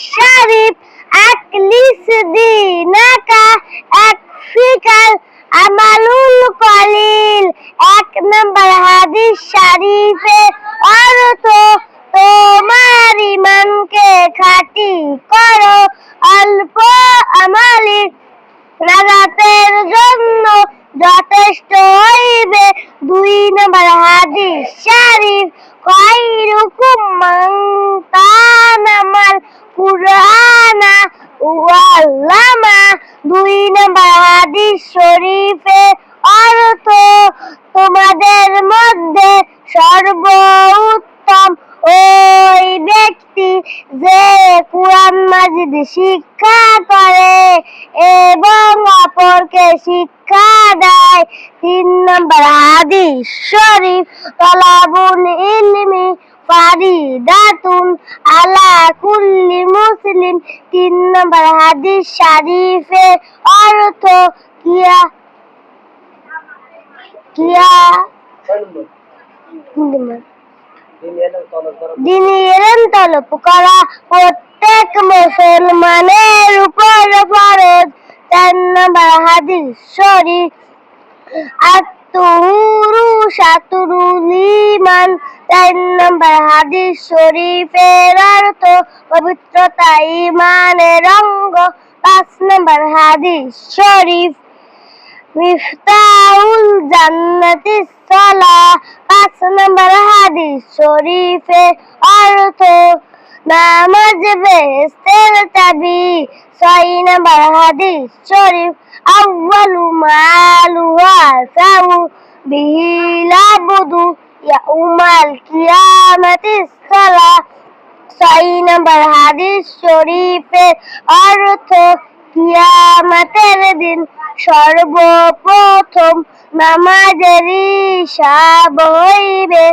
শরীফ Achilles দিনাকা একফিকাল আমালুল কলিল। 1 নম্বর হাদিস শরীফের অর্থ তোমার ঈমানকে খাঁটি করো, অল্প আমালে নাজাতের জন্য যথেষ্ট হইবে। 2 নম্বর হাদিস শরীফ খায়রুকুম মান তাআল্লামাল কুরআনা ওয়া আল্লামা। 2 নম্বর হাদিস শরীফের অর্থ তোমাদের মধ্যে সর্বোত্তম ওই ব্যক্তি যে কুরআন মাজিদ শিক্ষা করে এবং অপরকে শিক্ষা দেয়। 3 নম্বর হাদিস শরীফ তলাবুল ইলমি ফারিদাতুন আলা কুল্লি মুসলিম। 3 নম্বর হাদিস শরীফের অর্থ দ্বীনি ইলম তলব করা প্রত্যেক মুসলমানের উপর ফরজ। 4 নম্বর হাদিস শরীফ আত-তুহুরু শাতরুল ঈমান। 4 নম্বর হাদিস শরীফের অর্থ পবিত্রতা ঈমানের অঙ্গ। 5 নম্বর হাদিস শরীফ মিফতাহুল জান্নাতিস সালাহ। 5 নম্বর হাদিস শরীফের অর্থ নামাজ বেহেশতের চাবি। 6 নম্বর হাদিস শরীফ আউয়ালু মা ইউহাসাবু বিহিল আবদু ইয়াউমাল কিয়ামাতিস সালাহ। 6 নম্বর হাদিস শরীফের অর্থ কিয়ামতের দিন সর্বপ্রথম নামাজের হিসাব হইবে।